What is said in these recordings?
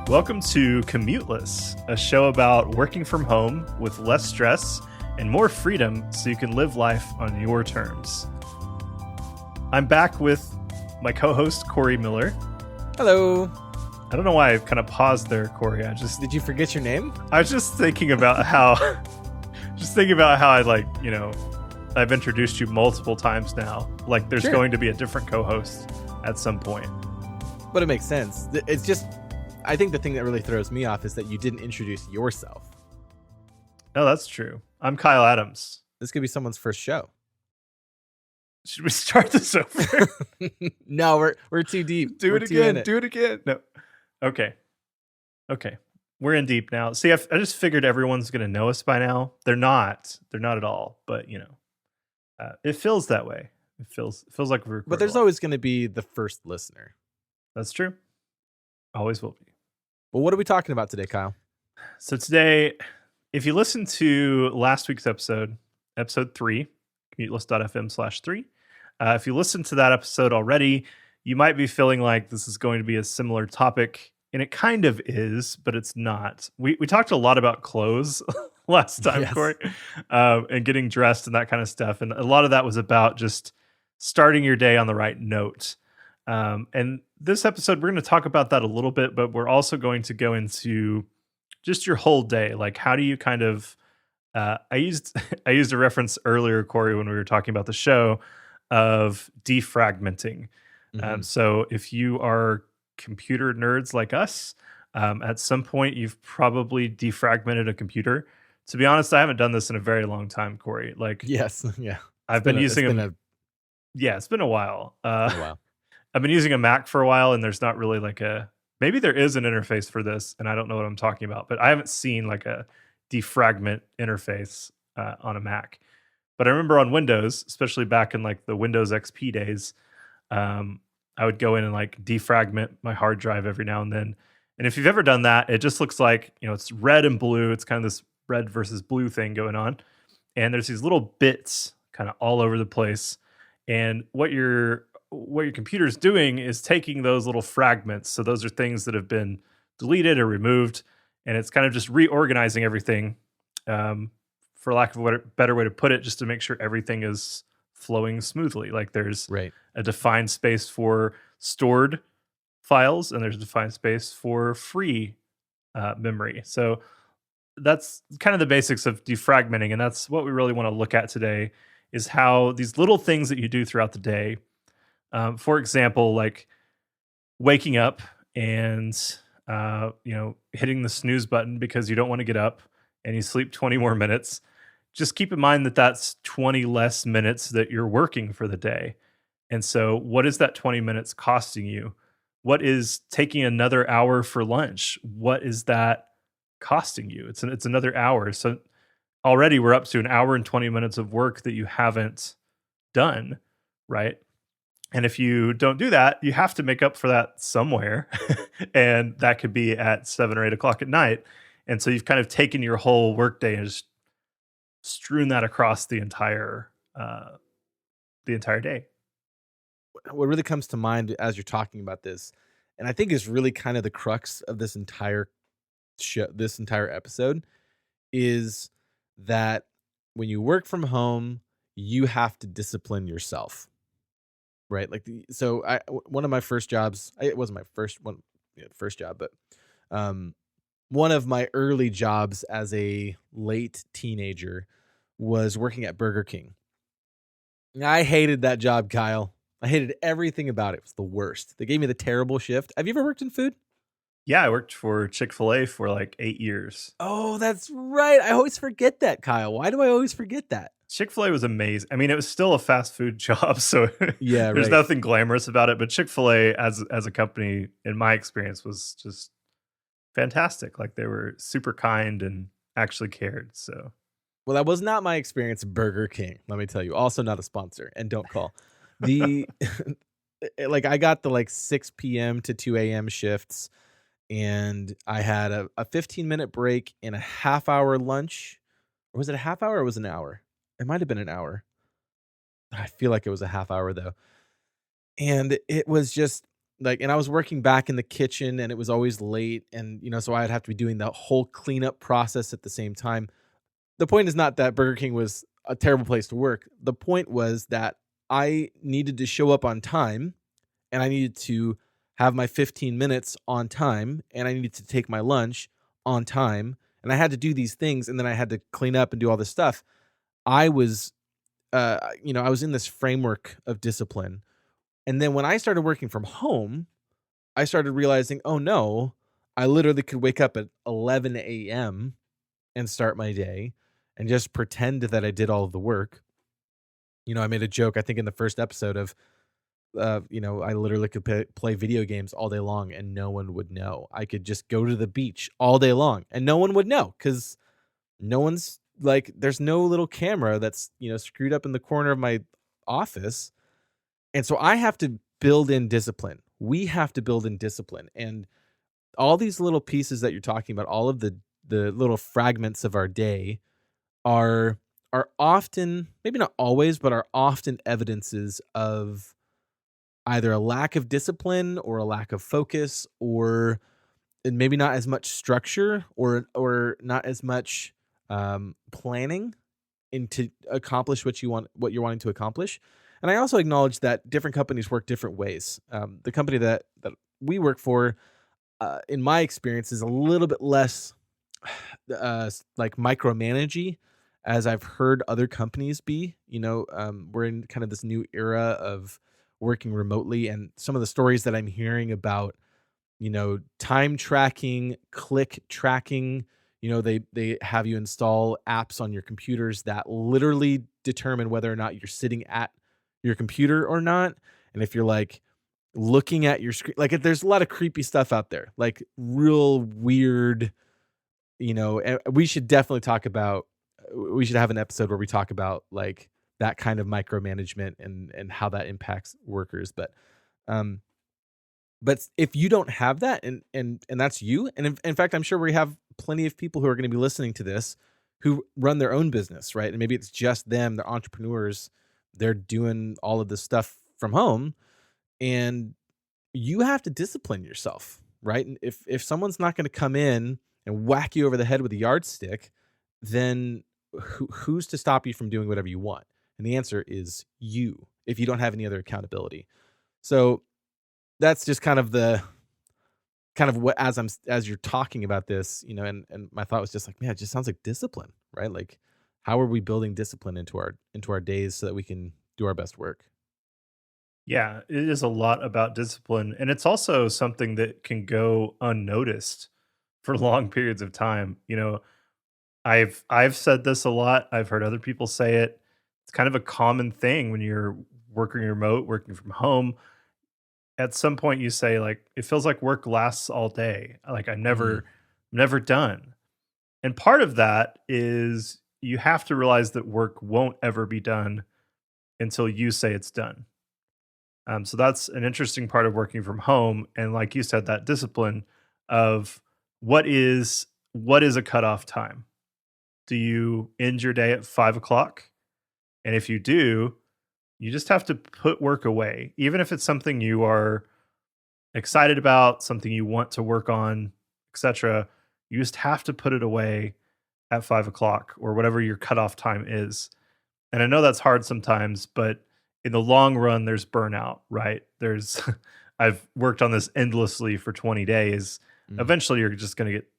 Welcome to Commuteless, a show about working from home with less stress and more freedom so you can live life on your terms. I'm back with my co-host, Corey Miller. Hello. I don't know why I kind of paused there, Corey. Did you forget your name? I was just thinking about how I've introduced you multiple times now. Like there's going to be a different co-host at some point. But it makes sense. It's just, I think the thing that really throws me off is that you didn't introduce yourself. No, that's true. I'm Kyle Adams. This could be someone's first show. Should we start this over? No, we're too deep. Do it again. No. Okay. We're in deep now. See, I just figured everyone's going to know us by now. They're not at all. But, it feels that way. It feels like we're. But there's always going to be the first listener. That's true. Always will be. Well, what are we talking about today, Kyle? So today, if you listen to last week's episode 3, commuteless.fm/3, if you listened to that episode already, you might be feeling like this is going to be a similar topic, and it kind of is, but it's not. We talked a lot about clothes last time, yes. Corey, and getting dressed and that kind of stuff, and a lot of that was about just starting your day on the right note. And this episode, we're going to talk about that a little bit, but we're also going to go into just your whole day. Like, how do you kind of, I used a reference earlier, Corey, when we were talking about the show of defragmenting. Mm-hmm. So if you are computer nerds like us, at some point you've probably defragmented a computer. To be honest, I haven't done this in a very long time, Corey. Like, yes. Yeah. I've been using it's been a while. I've been using a Mac for a while, and there's not really maybe there is an interface for this, and I don't know what I'm talking about, but I haven't seen like a defragment interface on a Mac. But I remember on Windows, especially back in like the Windows XP days, I would go in and like defragment my hard drive every now and then. And if you've ever done that, it just looks like, it's red and blue. It's kind of this red versus blue thing going on. And there's these little bits kind of all over the place. And what your computer's doing is taking those little fragments. So those are things that have been deleted or removed, and it's kind of just reorganizing everything, for lack of a better way to put it, just to make sure everything is flowing smoothly. Like there's a defined space for stored files, and there's a defined space for free memory. So that's kind of the basics of defragmenting, and that's what we really want to look at today, is how these little things that you do throughout the day, for example, like waking up and, hitting the snooze button because you don't want to get up and you sleep 20 more minutes. Just keep in mind that that's 20 less minutes that you're working for the day. And so what is that 20 minutes costing you? What is taking another hour for lunch? What is that costing you? It's another hour. So already we're up to an hour and 20 minutes of work that you haven't done, right? And if you don't do that, you have to make up for that somewhere. And that could be at 7 or 8 o'clock at night. And so you've kind of taken your whole workday and just strewn that across the entire day. What really comes to mind as you're talking about this, and I think is really kind of the crux of this entire show, this entire episode, is that when you work from home, you have to discipline yourself. Right. One of my first jobs, it wasn't my first job, but one of my early jobs as a late teenager was working at Burger King. I hated that job, Kyle. I hated everything about it. It was the worst. They gave me the terrible shift. Have you ever worked in food? Yeah, I worked for Chick-fil-A for like 8 years. Oh, that's right. I always forget that, Kyle. Why do I always forget that? Chick-fil-A was amazing. I mean, it was still a fast food job, so yeah, there's nothing glamorous about it. But Chick-fil-A as a company, in my experience, was just fantastic. Like they were super kind and actually cared. So, well, that was not my experience at Burger King. Let me tell you. Also, not a sponsor, and don't call. I got the 6 p.m. to 2 a.m. shifts, and I had a 15-minute break and a half-hour lunch. Or was it a half hour or was it an hour? It might have been an hour. I feel like it was a half hour though. And it was just like, and I was working back in the kitchen and it was always late. And, so I'd have to be doing the whole cleanup process at the same time. The point is not that Burger King was a terrible place to work. The point was that I needed to show up on time and I needed to have my 15 minutes on time and I needed to take my lunch on time. And I had to do these things and then I had to clean up and do all this stuff. I was, I was in this framework of discipline. And then when I started working from home, I started realizing, oh no, I literally could wake up at 11 a.m. and start my day and just pretend that I did all of the work. I made a joke, I think in the first episode of, I literally could play video games all day long and no one would know. I could just go to the beach all day long and no one would know because no one's like, there's no little camera that's, screwed up in the corner of my office. And so I have to build in discipline. We have to build in discipline. And all these little pieces that you're talking about, all of the little fragments of our day are often, maybe not always, but are often evidences of either a lack of discipline or a lack of focus or and maybe not as much structure or not as much planning into accomplish what you're wanting to accomplish. And I also acknowledge that different companies work different ways. The company that we work for, in my experience, is a little bit less like micromanagey as I've heard other companies be. We're in kind of this new era of working remotely, and some of the stories that I'm hearing about, time tracking, click tracking. They have you install apps on your computers that literally determine whether or not you're sitting at your computer or not. And if you're like looking at your screen, like there's a lot of creepy stuff out there, like real weird, and we should definitely we should have an episode where we talk about like that kind of micromanagement and how that impacts workers. Um, but if you don't have that and that's you, and in fact, I'm sure we have plenty of people who are going to be listening to this who run their own business, right? And maybe it's just them, they're entrepreneurs, they're doing all of this stuff from home, and you have to discipline yourself, right? And if someone's not going to come in and whack you over the head with a yardstick, then who's to stop you from doing whatever you want? And the answer is you, if you don't have any other accountability. So that's just kind of what, as you're talking about this, and my thought was just like, man, it just sounds like discipline, right? Like, how are we building discipline into our days so that we can do our best work? Yeah, it is a lot about discipline, and it's also something that can go unnoticed for long periods of time. I've said this a lot. I've heard other people say it. It's kind of a common thing when you're working remote, working from home. At some point you say like it feels like work lasts all day. Like Mhm. never done. And part of that is you have to realize that work won't ever be done until you say it's done. So that's an interesting part of working from home. And like you said, that discipline of what is what is a cutoff time? Do you end your day at 5 o'clock? And if you do, you just have to put work away, even if it's something you are excited about, something you want to work on, etc. You just have to put it away at 5 o'clock or whatever your cutoff time is. And I know that's hard sometimes, but in the long run, there's burnout, right? There's, I've worked on this endlessly for 20 days. Mhm. Eventually, you're just going to get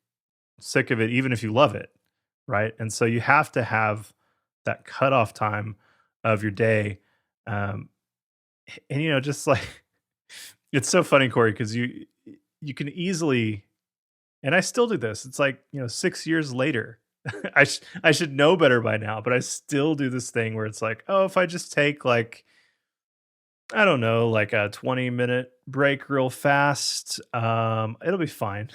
sick of it, even if you love it, right? And so you have to have that cutoff time of your day. Um, and, just like, it's so funny, Corey, because you can easily, and I still do this. It's like 6 years later. I should know better by now, but I still do this thing where it's like, oh, if I just take like I don't know, like a 20-minute break real fast, it'll be fine,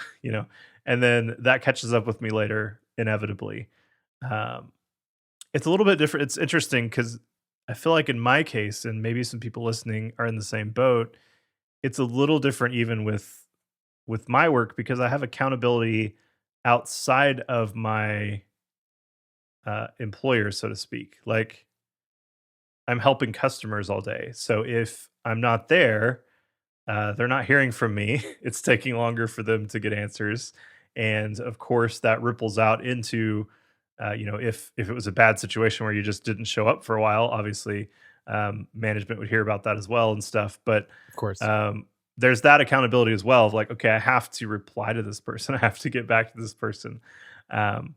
and then that catches up with me later inevitably. Um, it's a little bit different. It's interesting because I feel like in my case, and maybe some people listening are in the same boat. It's a little different even with my work because I have accountability outside of my employer, so to speak. Like I'm helping customers all day. So if I'm not there, They're not hearing from me. It's taking longer for them to get answers, and of course, that ripples out into, if it was a bad situation where you just didn't show up for a while, obviously, management would hear about that as well and stuff. But Of course. um, there's that accountability as well of like, okay, I have to reply to this person. I have to get back to this person. Um,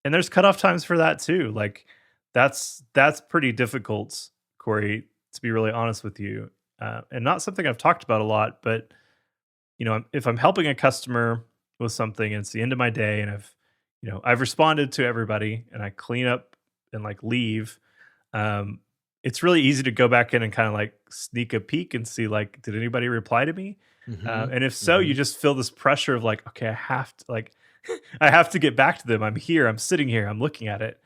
and there's cutoff times for that too. Like that's pretty difficult, Corey, to be really honest with you. And not something I've talked about a lot, but if I'm helping a customer with something and it's the end of my day and I've responded to everybody and I clean up and like leave, um, it's really easy to go back in and kind of like sneak a peek and see like, did anybody reply to me? Mm-hmm. And if so, you Mm-hmm. just feel this pressure of like, okay, I have to like, I have to get back to them. I'm here. I'm sitting here. I'm looking at it.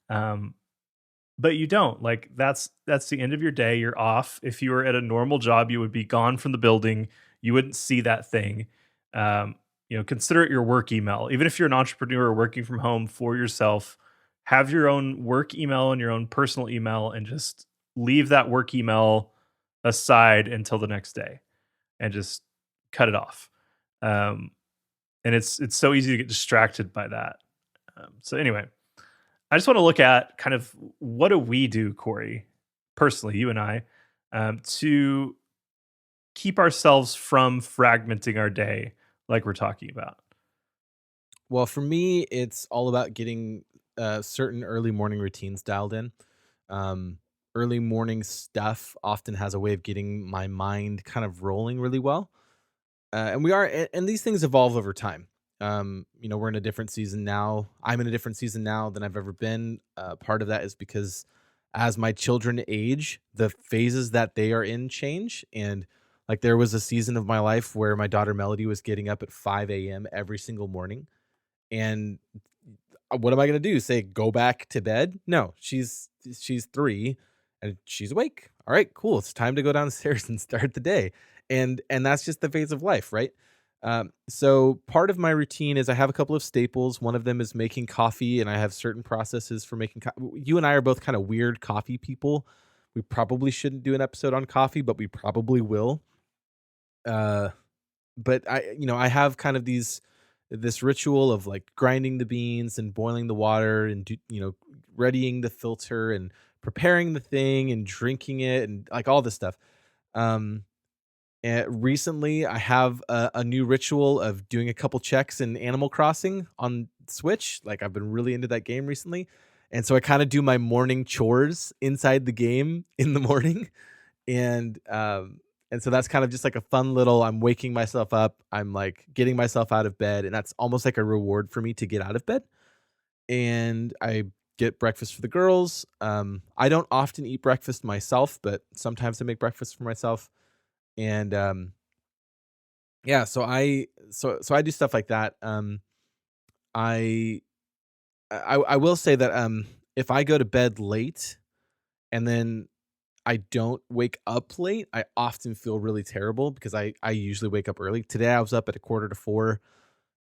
Um, but you don't. Like that's the end of your day. You're off. If you were at a normal job, you would be gone from the building. You wouldn't see that thing. Consider it your work email. Even if you're an entrepreneur working from home for yourself, have your own work email and your own personal email and just leave that work email aside until the next day and just cut it off. Um, and it's so easy to get distracted by that. So anyway, I just want to look at kind of what do we do, Corey, personally, you and I, to keep ourselves from fragmenting our day like we're talking about. Well, for me, it's all about getting certain early morning routines dialed in. Um, Early morning stuff often has a way of getting my mind kind of rolling really well. And these things evolve over time. We're in a different season now. I'm in a different season now than I've ever been. Part of that is because as my children age, the phases that they are in change. And like there was a season of my life where my daughter Melody was getting up at 5 a.m. every single morning. And what am I gonna do? Say go back to bed? No, she's 3 and she's awake. All right, cool. It's time to go downstairs and start the day. And that's just the phase of life, right? So part of my routine is I have a couple of staples. One of them is making coffee, and I have certain processes for making You and I are both kind of weird coffee people. We probably shouldn't do an episode on coffee, but we probably will. Uh, but I have kind of this ritual of like grinding the beans and boiling the water and readying the filter and preparing the thing and drinking it and like all this stuff. Um, and recently, I have a new ritual of doing a couple checks in Animal Crossing on Switch. Like I've been really into that game recently, and so I kind of do my morning chores inside the game in the morning and so that's kind of just like a fun little I'm waking myself up, I'm like getting myself out of bed, and that's almost like a reward for me to get out of bed. And I get breakfast for the girls. I don't often eat breakfast myself, but sometimes I make breakfast for myself. And yeah, so I do stuff like that. I I will say that if I go to bed late and then I don't wake up late, I often feel really terrible because I usually wake up early. Today I was up at a quarter to 4.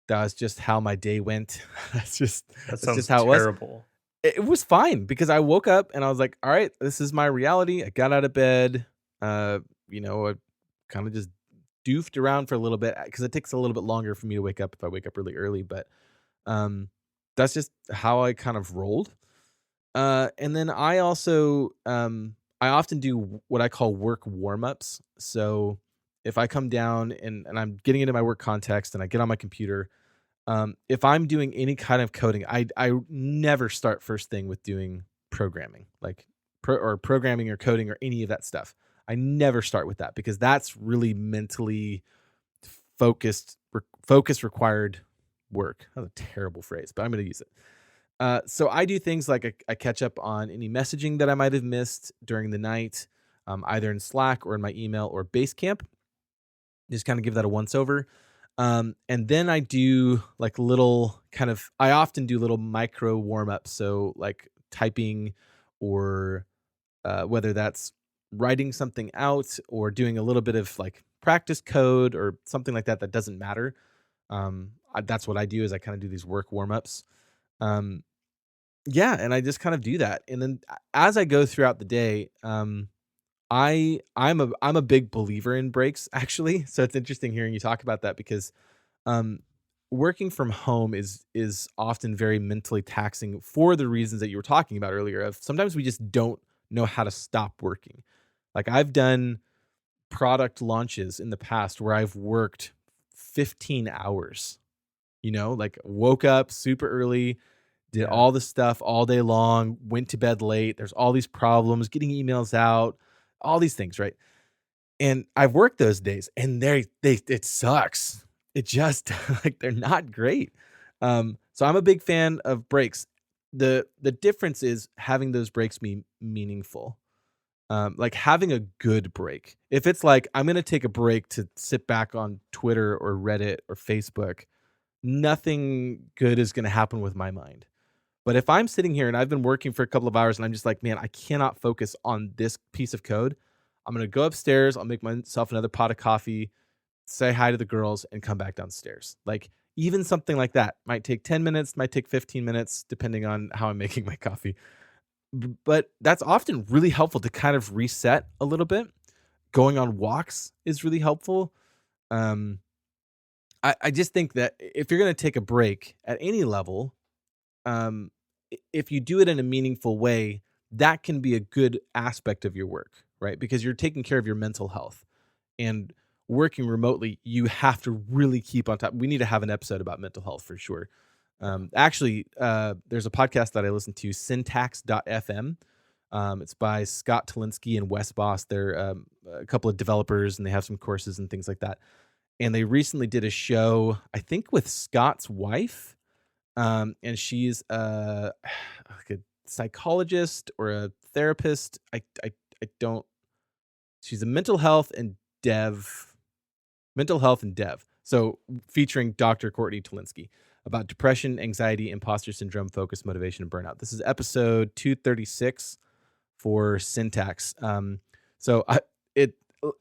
That was just how my day went. That's just That that's just sounds how it was. terrible. It was fine because I woke up and I was like, "All right, this is my reality." I got out of bed. I kind of just doofed around for a little bit because it takes a little bit longer for me to wake up if I wake up really early. But um, that's just how I kind of rolled. And then I often do what I call work warm-ups. So if I come down and I'm getting into my work context and I get on my computer, if I'm doing any kind of coding, I never start first thing with doing programming, like programming or coding or any of that stuff. I never start with that because that's really mentally focus required work. That's a terrible phrase, but I'm going to use it. So I do things like I catch up on any messaging that I might have missed during the night, either in Slack or in my email or Basecamp. Just kind of give that a once over. And then I do like I often do little micro warm ups. So like typing or whether that's writing something out or doing a little bit of like practice code or something like that that doesn't matter. That's what I do is I kind of do these work warm ups. Um, yeah, and I just kind of do that, and then as I go throughout the day, I'm a big believer in breaks, actually. So it's interesting hearing you talk about that because um, working from home is often very mentally taxing for the reasons that you were talking about earlier. Of sometimes we just don't know how to stop working. Like I've done product launches in the past where I've worked 15 hours. Like woke up super early, did Yeah. all the stuff all day long, went to bed late. There's all these problems, getting emails out, all these things, right? And I've worked those days and it sucks. It just like they're not great. So I'm a big fan of breaks. The difference is having those breaks be meaningful. Like having a good break. If it's like I'm gonna take a break to sit back on Twitter or Reddit or Facebook, nothing good is gonna happen with my mind. But if I'm sitting here and I've been working for a couple of hours and I'm just like, man, I cannot focus on this piece of code. I'm going to go upstairs. I'll make myself another pot of coffee, say hi to the girls, and come back downstairs. Like, even something like that might take 10 minutes, might take 15 minutes, depending on how I'm making my coffee. But that's often really helpful to kind of reset a little bit. Going on walks is really helpful. Um, I just think that if you're going to take a break at any level, um, if you do it in a meaningful way, that can be a good aspect of your work, right? Because you're taking care of your mental health and working remotely, you have to really keep on top. We need to have an episode about mental health for sure. Actually, there's a podcast that I listen to, syntax.fm. It's by Scott Talinsky and Wes Boss. They're a couple of developers and they have some courses and things like that. And they recently did a show, I think with Scott's wife. And she's like a psychologist or a therapist. I don't. She's a mental health and dev. So featuring Dr. Courtney Talinsky about depression, anxiety, imposter syndrome, focus, motivation, and burnout. This is episode 236 for Syntax. So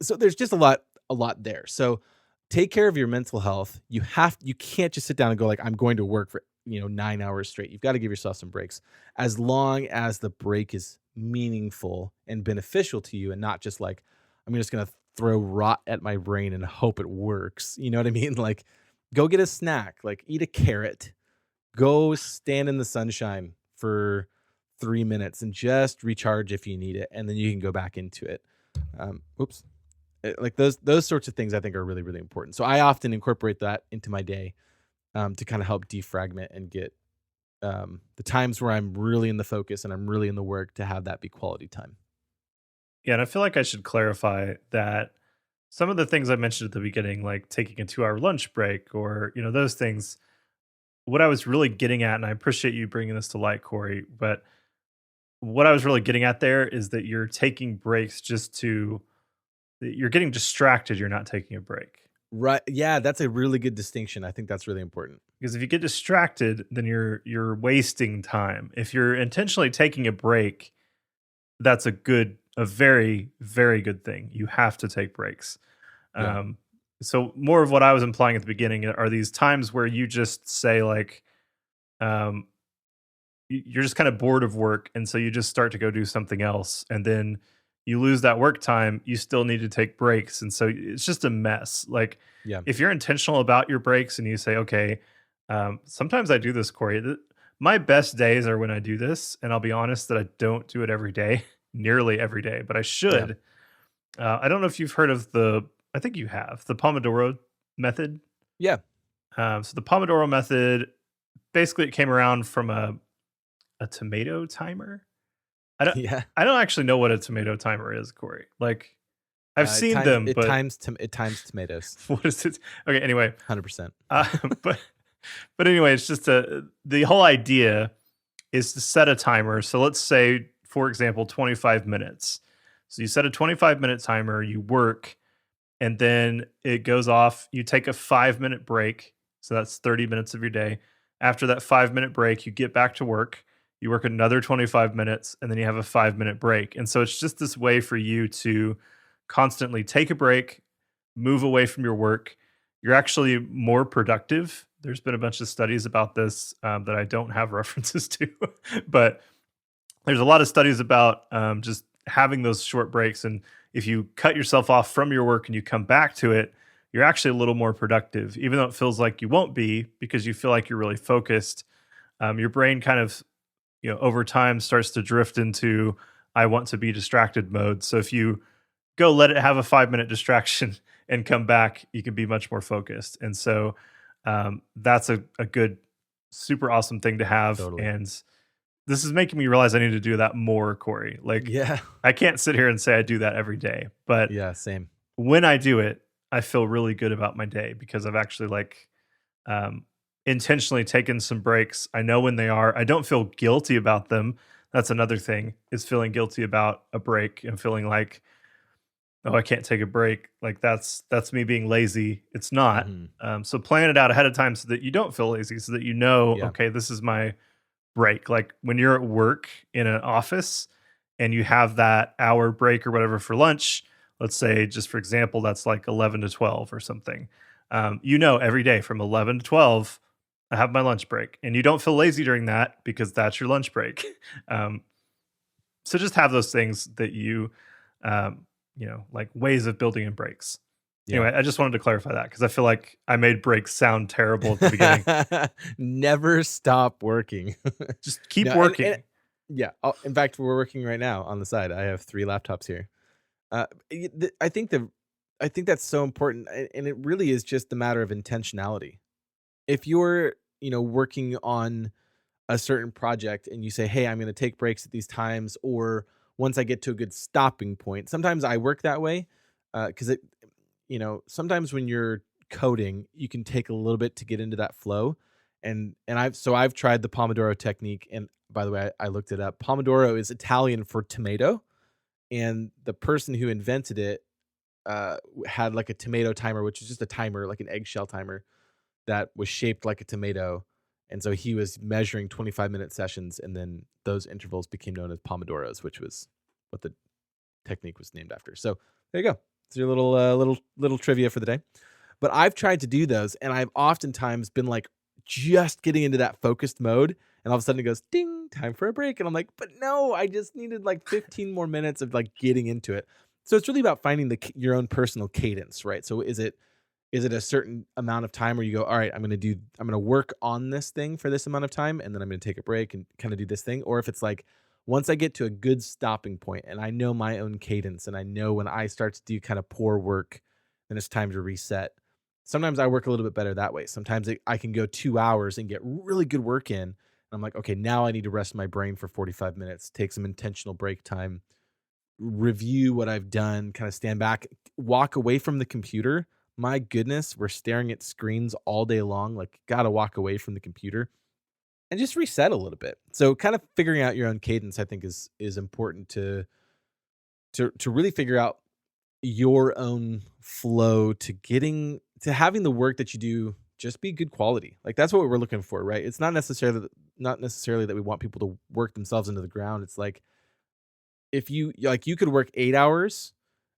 so there's just a lot there. So take care of your mental health. You can't just sit down and go like, I'm going to work for 9 hours straight. You've got to give yourself some breaks, as long as the break is meaningful and beneficial to you, and not just like, I'm just going to throw rot at my brain and hope it works. You know what I mean? Like, go get a snack, like eat a carrot, go stand in the sunshine for 3 minutes and just recharge if you need it. And then you can go back into it. Like those sorts of things I think are really, really important. So I often incorporate that into my day to kind of help defragment and get the times where I'm really in the focus and I'm really in the work to have that be quality time. Yeah, and I feel like I should clarify that some of the things I mentioned at the beginning, like taking a 2-hour lunch break or, those things, what I was really getting at, and I appreciate you bringing this to light, Corey, but what I was really getting at there is that you're taking breaks you're getting distracted, you're not taking a break. Right. Yeah, that's a really good distinction. I think that's really important. Because if you get distracted, then you're wasting time. If you're intentionally taking a break, that's a very, very good thing. You have to take breaks. Yeah. So more of what I was implying at the beginning are these times where you just say like, um, you're just kind of bored of work, and so you just start to go do something else, and then you lose that work time. You still need to take breaks, and so it's just a mess. Like, Yeah. if you're intentional about your breaks and you say, okay, sometimes I do this, Corey. My best days are when I do this, and I'll be honest that I don't do it every day, nearly every day, but I should. I don't know if you've heard of I think you have, the Pomodoro method. Yeah. So the Pomodoro method, basically it came around from a tomato timer. I don't Yeah. I don't actually know what a tomato timer is, Corey. Like, I've seen them, it but times tomatoes. what is it? Okay, anyway, 100%. uh, but but anyway, it's just the whole idea is to set a timer. So let's say, for example, 25 minutes. So you set a 25-minute timer, you work, and then it goes off. You take a 5-minute break. So that's 30 minutes of your day. After that 5-minute break, you get back to work. You work another 25 minutes, and then you have a 5-minute break. And so it's just this way for you to constantly take a break, move away from your work. You're actually more productive. There's been a bunch of studies about this that I don't have references to, but there's a lot of studies about just having those short breaks, and if you cut yourself off from your work and you come back to it, you're actually a little more productive, even though it feels like you won't be because you feel like you're really focused. Your brain kind of, over time starts to drift into I want to be distracted mode. So if you go let it have a 5-minute distraction and come back, you can be much more focused. And so that's a good, super awesome thing to have. Totally. And this is making me realize I need to do that more, Corey. Like, Yeah. I can't sit here and say I do that every day, but Yeah, same. when I do it, I feel really good about my day because I've actually um, intentionally taken some breaks. I know when they are. I don't feel guilty about them. That's another thing, is feeling guilty about a break and feeling like, oh, I can't take a break. Like that's me being lazy. It's not. Hmm. So plan it out ahead of time so that you don't feel lazy, so that you know, Yeah. okay, this is my break. Like when you're at work in an office and you have that hour break or whatever for lunch, let's say, just for example, that's like 11 to 12 or something. Every day from 11 to 12, I have my lunch break, and you don't feel lazy during that because that's your lunch break. um, so just have those things that um, like ways of building in breaks. Yeah. Anyway, I just wanted to clarify that because I feel like I made breaks sound terrible at the beginning. Never stop working. Just keep No, working. yeah. In fact, we're working right now on the side. I have 3 laptops here. I think that's so important, and it really is just a matter of intentionality. If you're, working on a certain project and you say, "Hey, I'm going to take breaks at these times," or once I get to a good stopping point. Sometimes I work that way because sometimes when you're coding, you can take a little bit to get into that flow. And I've tried the Pomodoro technique. And by the way, I looked it up. Pomodoro is Italian for tomato, and the person who invented it had like a tomato timer, which is just a timer, like an eggshell timer that was shaped like a tomato. And so he was measuring 25-minute sessions, and then those intervals became known as Pomodoros, which was what the technique was named after. So there you go. It's your little trivia for the day. But I've tried to do those, and I've oftentimes been like just getting into that focused mode, and all of a sudden it goes ding, time for a break, and I'm like, but no, I just needed like 15 more minutes of like getting into it. So it's really about finding your own personal cadence, right? So is it a certain amount of time where you go, all right, I'm going to work on this thing for this amount of time, and then I'm going to take a break and kind of do this thing? Or if it's like, once I get to a good stopping point and I know my own cadence and I know when I start to do kind of poor work, then it's time to reset. Sometimes I work a little bit better that way. Sometimes I can go 2 hours and get really good work in. And I'm like, okay, now I need to rest my brain for 45 minutes, take some intentional break time, review what I've done, kind of stand back, walk away from the computer. My goodness, we're staring at screens all day long. Like, gotta walk away from the computer and just reset a little bit. So, kind of figuring out your own cadence, I think, is important to really figure out your own flow to getting to having the work that you do just be good quality. Like that's what we're looking for, right? It's not necessarily that we want people to work themselves into the ground. It's like if you could work 8 hours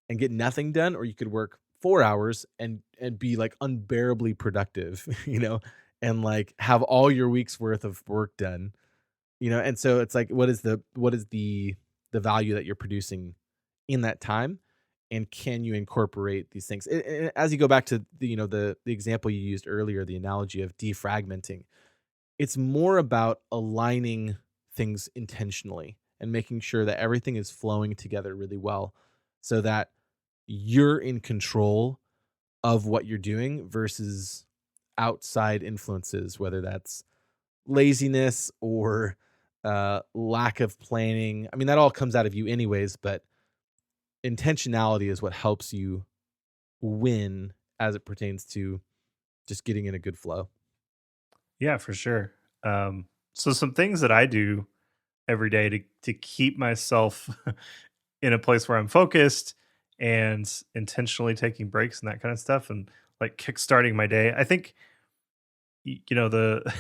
and get nothing done, or you could work 4 hours and be like unbearably productive, and like have all your week's worth of work done. And so it's like what is the value that you're producing in that time, and can you incorporate these things? And as you go back to the example you used earlier, the analogy of defragmenting, it's more about aligning things intentionally and making sure that everything is flowing together really well, so that you're in control of what you're doing versus outside influences, whether that's laziness or lack of planning. I mean, that all comes out of you anyways, but intentionality is what helps you win as it pertains to just getting in a good flow. Yeah, for sure. So some things that I do every day to keep myself in a place where I'm focused and intentionally taking breaks and that kind of stuff, and like kickstarting my day. I think the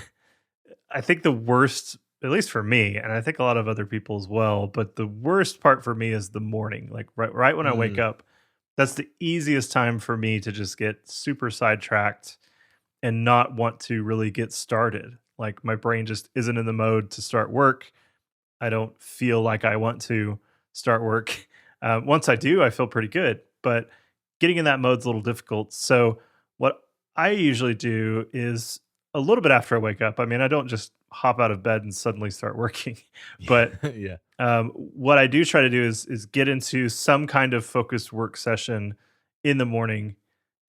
I think the worst, at least for me, and I think a lot of other people as well, but the worst part for me is the morning. Like right when I wake Mm, up, that's the easiest time for me to just get super sidetracked and not want to really get started. Like my brain just isn't in the mode to start work. I don't feel like I want to start work. Once I do, I feel pretty good. But getting in that mode's a little difficult. So what I usually do is a little bit after I wake up. I mean, I don't just hop out of bed and suddenly start working, but Yeah. what I do try to do is get into some kind of focused work session in the morning,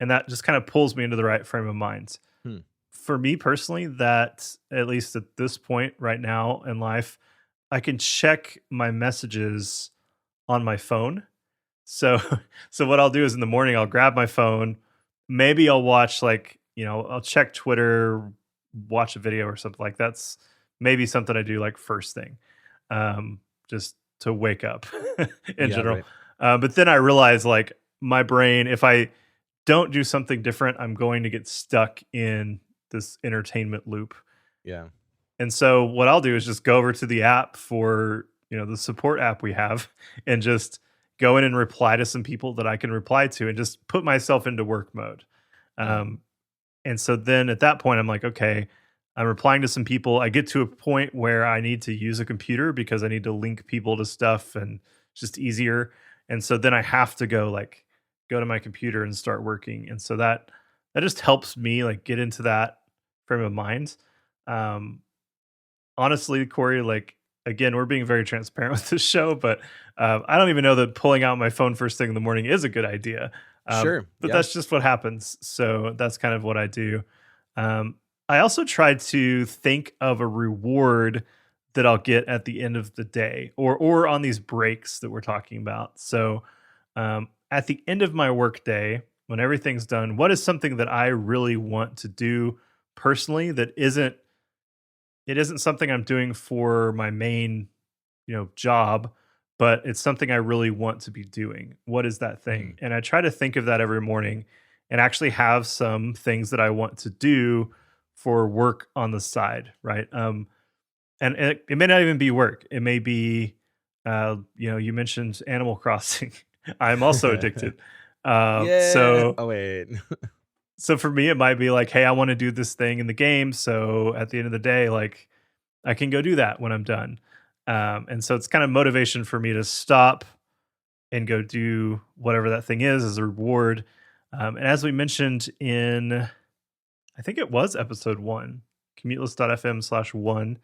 and that just kind of pulls me into the right frame of mind. Hmm. For me personally, that at least at this point right now in life, I can check my messages on my phone. So so what I'll do is in the morning I'll grab my phone, maybe I'll watch like, I'll check Twitter, watch a video or something like that's maybe something I do like first thing. Just to wake up in Yeah, general. right. But then I realize like my brain, if I don't do something different, I'm going to get stuck in this entertainment loop. Yeah. And so what I'll do is just go over to the app for, the support app we have and just go in and reply to some people that I can reply to and just put myself into work mode. Mm. Um, and so then at that point, I'm like, okay, I'm replying to some people. I get to a point where I need to use a computer because I need to link people to stuff and it's just easier. And so then I have to go to my computer and start working. And so that just helps me like get into that frame of mind. Um, Honestly, Corey, like again, we're being very transparent with this show, but I don't even know that pulling out my phone first thing in the morning is a good idea. Sure. But Yeah. that's just what happens. So that's kind of what I do. Um, I also try to think of a reward that I'll get at the end of the day, or on these breaks that we're talking about. So at the end of my work day, when everything's done, what is something that I really want to do personally that isn't something I'm doing for my main, job, but it's something I really want to be doing. What is that thing? Mm. And I try to think of that every morning and actually have some things that I want to do for work on the side, right? And it may not even be work. It may be, you mentioned Animal Crossing. I'm also addicted. Uh, Yeah. so Oh, wait. so for me, it might be like, hey, I want to do this thing in the game. So at the end of the day, like I can go do that when I'm done. And so it's kind of motivation for me to stop and go do whatever that thing is as a reward. And as we mentioned in, I think it was episode one, commuteless.fm/1,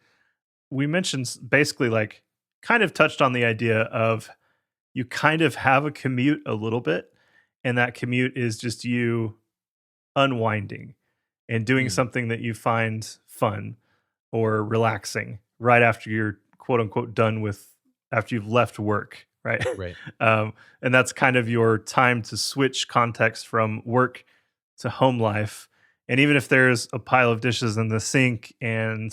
we mentioned basically like kind of touched on the idea of you kind of have a commute a little bit. And that commute is just you unwinding and doing Mm. something that you find fun or relaxing right after you're quote unquote done with after you've left work, right? Right. And that's kind of your time to switch context from work to home life. And even if there's a pile of dishes in the sink and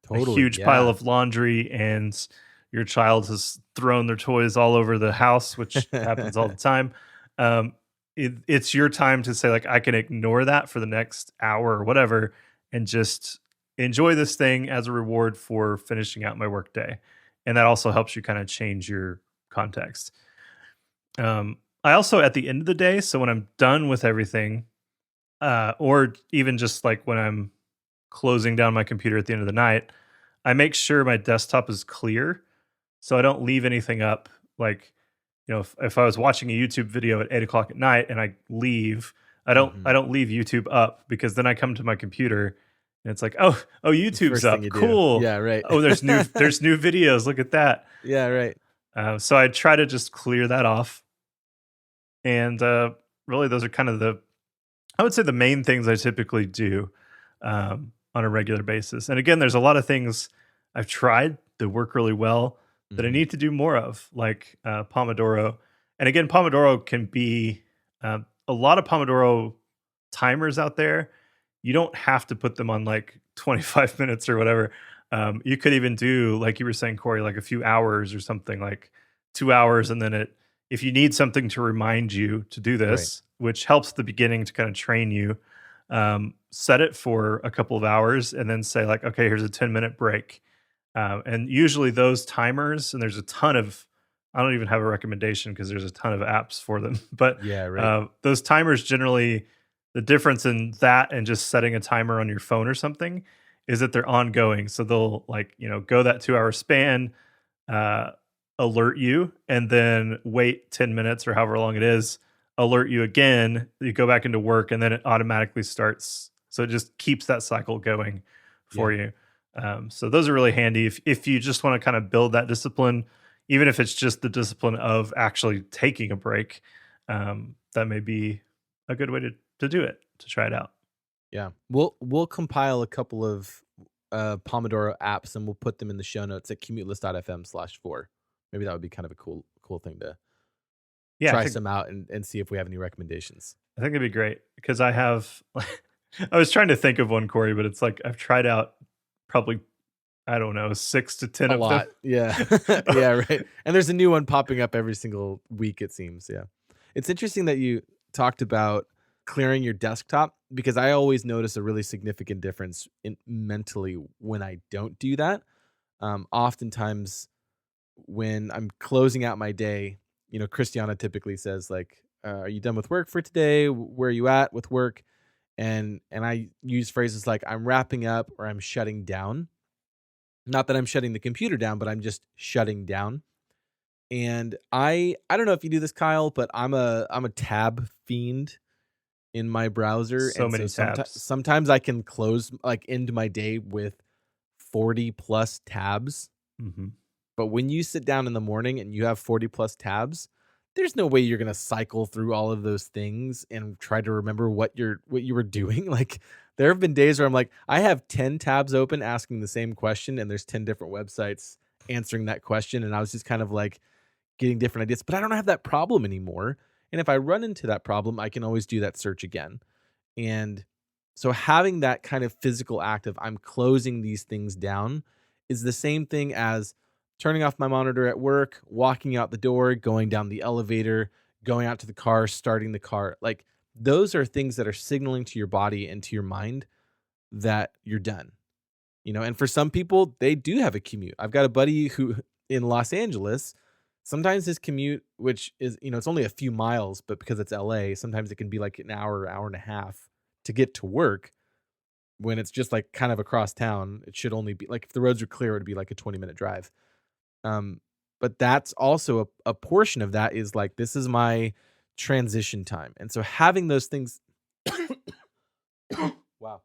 a Totally. huge pile Yeah. of laundry and your child has thrown their toys all over the house, which happens all the time, um, it's your time to say like I can ignore that for the next hour or whatever and just enjoy this thing as a reward for finishing out my work day. And that also helps you kind of change your context. I also, at the end of the day, so when I'm done with everything, or even just like when I'm closing down my computer at the end of the night, I make sure my desktop is clear so I don't leave anything up. Like, if I was watching a YouTube video at 8 o'clock at night and I leave, I don't I Mhm. don't leave YouTube up because then I come to my computer and it's like, oh, The YouTube's first thing up. you do. Cool. Yeah, right. Oh, there's new videos. Look at that. Yeah, right. So I try to just clear that off. And really, those are kind of I would say the main things I typically do on a regular basis. And again, there's a lot of things I've tried that work really well that I Mhm. need to do more of, like Pomodoro. And again, Pomodoro can be a lot of Pomodoro timers out there. You don't have to put them on like 25 minutes or whatever. You could even do, like you were saying, Corey, like a few hours or something, like 2 hours. And then if you need something to remind you to do Right. this, which helps at the beginning to kind of train you, set it for a couple of hours and then say, like, okay, here's a 10-minute break. And usually those timers, and there's a ton of, I don't even have a recommendation because there's a ton of apps for them. But Yeah, right. those timers generally, the difference in that and just setting a timer on your phone or something is that they're ongoing. So they'll like, go that 2 hour span. Uh, alert you, and then wait 10 minutes or however long it is, alert you again, you go back into work, and then it automatically starts. So it just keeps that cycle going for you. So those are really handy if you just want to kind of build that discipline, even if it's just the discipline of actually taking a break. That may be a good way to do it, to try it out. Yeah. We'll compile a couple of Pomodoro apps and we'll put them in the show notes at commuteless.fm/4. Maybe that would be kind of a cool thing to try some out and see if we have any recommendations. I think it'd be great because I have I was trying to think of one, Corey, but it's like I've tried out probably, I don't know, 6 to 10 a of lot. them. Yeah. Yeah, right. And there's a new one popping up every single week, it seems. Yeah. It's interesting that you talked about clearing your desktop, because I always notice a really significant difference mentally when I don't do that. Oftentimes when I'm closing out my day, Christiana typically says like, are you done with work for today? Where are you at with work? And I use phrases like I'm wrapping up or I'm shutting down. Not that I'm shutting the computer down, but I'm just shutting down. And I don't know if you do this, Kyle, but I'm a tab fiend in my browser. So And many tabs. sometimes I can close like end my day with 40 plus tabs. Mm-hmm. But when you sit down in the morning and you have 40 plus tabs, there's no way you're going to cycle through all of those things and try to remember what you were doing. Like there have been days where I'm like, I have 10 tabs open asking the same question and there's 10 different websites answering that question. And I was just kind of like getting different ideas, but I don't have that problem anymore. And if I run into that problem, I can always do that search again. And so having that kind of physical act of I'm closing these things down is the same thing as turning off my monitor at work, walking out the door, going down the elevator, going out to the car, starting the car. Like those are things that are signaling to your body and to your mind that you're done. And for some people, they do have a commute. I've got a buddy who in Los Angeles, sometimes his commute, which is, it's only a few miles, but because it's LA, sometimes it can be like an hour, hour and a half to get to work. When it's just like kind of across town, it should only be like, if the roads are clear, it'd be like a 20-minute drive. But that's also a portion of that is like, this is my transition time. And so having those things, wow.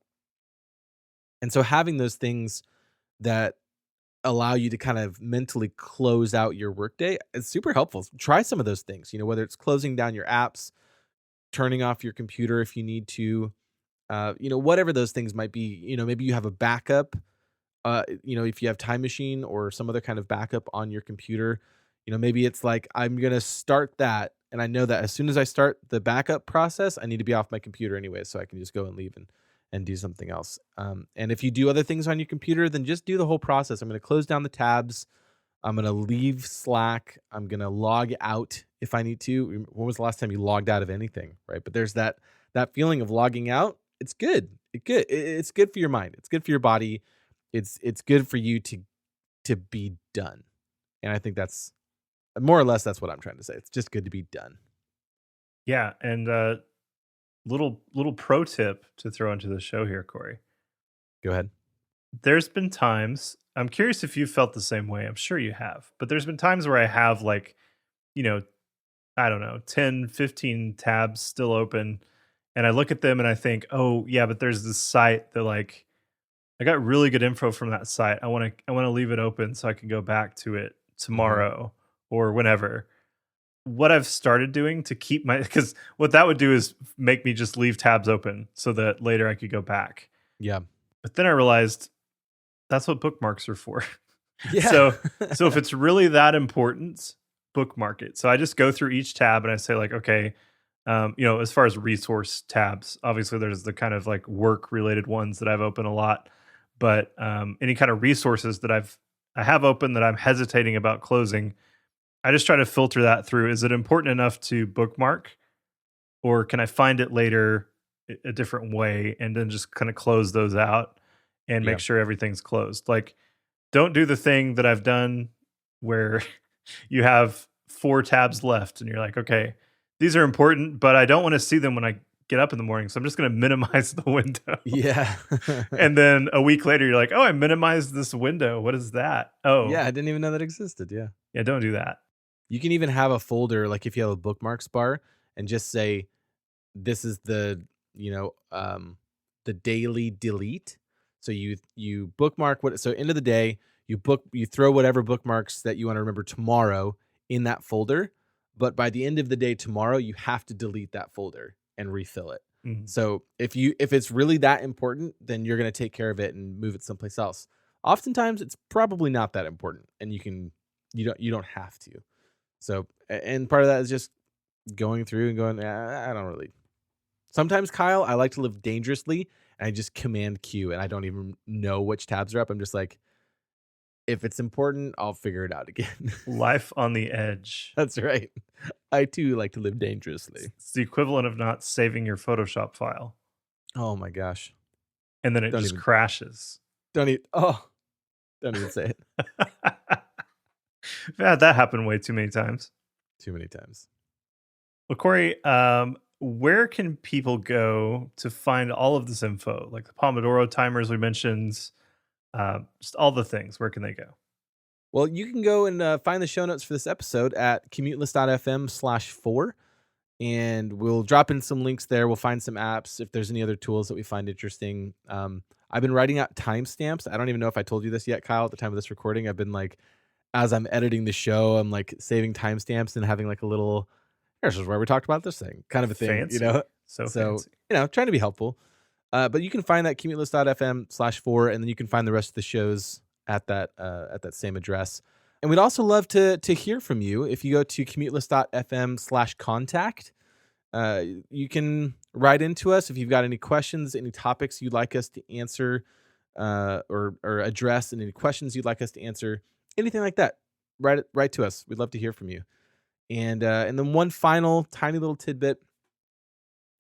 And so having those things that allow you to kind of mentally close out your workday is super helpful. Try some of those things, whether it's closing down your apps, turning off your computer if you need to, whatever those things might be. Maybe you have a backup, if you have Time Machine or some other kind of backup on your computer, maybe it's like, I'm going to start that. And I know that as soon as I start the backup process, I need to be off my computer anyway, so I can just go and leave and do something else. And if you do other things on your computer, then just do the whole process. I'm going to close down the tabs. I'm going to leave Slack. I'm going to log out if I need to. When was the last time you logged out of anything, right? But there's that feeling of logging out. It's good. It's good for your mind. It's good for your body. It's good for you to be done. And I think that's more or less that's what I'm trying to say. It's just good to be done. Yeah, and little pro tip to throw into the show here, Corey. Go ahead. There's been times, I'm curious if you felt the same way. I'm sure you have, but there's been times where I have like, I don't know, 10, 15 tabs still open, and I look at them and I think, oh yeah, but there's this site that like, I got really good info from that site. I want to leave it open so I can go back to it tomorrow or whenever. What I've started doing to keep because what that would do is make me just leave tabs open so that later I could go back. Yeah. But then I realized that's what bookmarks are for. Yeah. So if it's really that important, bookmark it. So I just go through each tab and I say like, okay, as far as resource tabs, obviously there's the kind of like work related ones that I've open a lot, but any kind of resources that I have open that I'm hesitating about closing, I just try to filter that through. Is it important enough to bookmark, or can I find it later a different way and then just kind of close those out and make sure everything's closed? Like, don't do the thing that I've done where you have 4 tabs left and you're like, okay, these are important, but I don't want to see them when I get up in the morning, so I'm just going to minimize the window. Yeah. And then a week later, you're like, oh, I minimized this window. What is that? Oh, Yeah, I didn't even know that existed. Yeah. yeah, don't do that. You can even have a folder, like if you have a bookmarks bar, and just say, this is the, the daily delete. So you bookmark so end of the day, you throw whatever bookmarks that you want to remember tomorrow in that folder. But by the end of the day tomorrow, you have to delete that folder and refill it. Mhm. So if it's really that important, then you're going to take care of it and move it someplace else. Oftentimes it's probably not that important, and you don't have to. So, and part of that is just going through and going, I don't really. Sometimes, Kyle, I like to live dangerously, and I just command Q, and I don't even know which tabs are up. I'm just like, if it's important, I'll figure it out again. Life on the edge. That's right. I too like to live dangerously. It's the equivalent of not saving your Photoshop file. Oh my gosh. And then it just crashes. Don't even say it. I've had that happen way too many times. Too many times. Well, Corey, where can people go to find all of this info? Like the Pomodoro timers we mentioned, just all the things. Where can they go? Well, you can go and find the show notes for this episode at commuteless.fm/4. And we'll drop in some links there. We'll find some apps if there's any other tools that we find interesting. I've been writing out timestamps. I don't even know if I told you this yet, Kyle, at the time of this recording. I've been like, as I'm editing the show, I'm like saving timestamps and having like a little, this is where we talked about this thing kind of a thing, Fancy. So fancy. Trying to be helpful. But you can find that commuteless.fm/4, and then you can find the rest of the shows at that same address. And we'd also love to hear from you. If you go to commuteless.fm/contact, you can write into us if you've got any questions, any topics you'd like us to answer or address, and any questions you'd like us to answer, anything like that. Write to us. We'd love to hear from you. And then one final tiny little tidbit.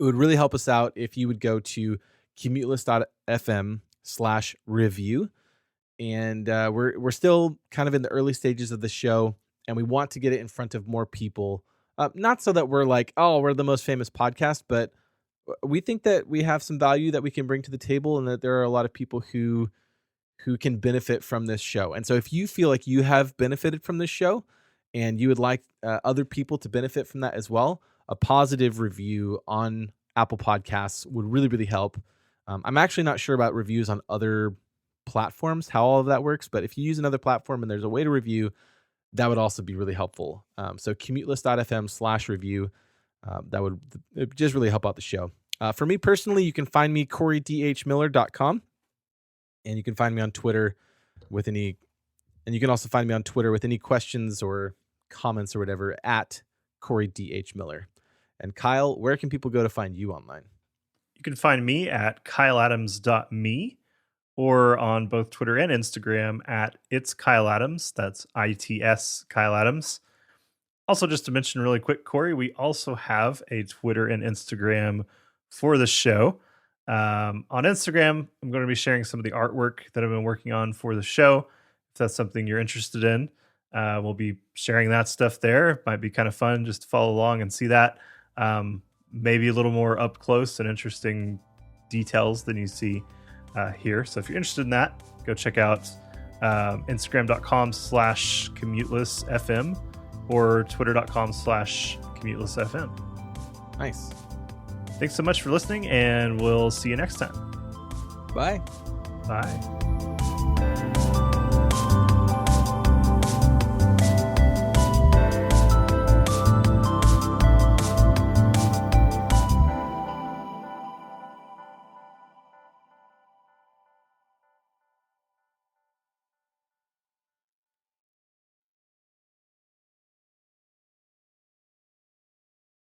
It would really help us out if you would go to commuteless.fm/review. And we're still kind of in the early stages of the show, and we want to get it in front of more people. Not so that we're like, oh, we're the most famous podcast, but we think that we have some value that we can bring to the table, and that there are a lot of people who can benefit from this show. And so if you feel like you have benefited from this show and you would like other people to benefit from that as well, a positive review on Apple Podcasts would really, really help. I'm actually not sure about reviews on other platforms, how all of that works, but if you use another platform and there's a way to review, that would also be really helpful. So commuteless.fm/review, that would just really help out the show. For me personally, you can find me CoreyDHMiller.com, and you can find me on Twitter with any, and you can also find me on Twitter with any questions or comments or whatever at CoreyDHMiller. And Kyle, where can people go to find you online? You can find me at kyleadams.me, or on both Twitter and Instagram at It's Kyle Adams. That's ITS Kyle Adams. Also, just to mention really quick, Corey, we also have a Twitter and Instagram for the show. On Instagram, I'm going to be sharing some of the artwork that I've been working on for the show. If that's something you're interested in, we'll be sharing that stuff there. It might be kind of fun just to follow along and see that. Maybe a little more up close and interesting details than you see here. So if you're interested in that, go check out Instagram.com/commutelessfm or Twitter.com/commutelessfm. Nice. Thanks so much for listening, and we'll see you next time. Bye. Bye.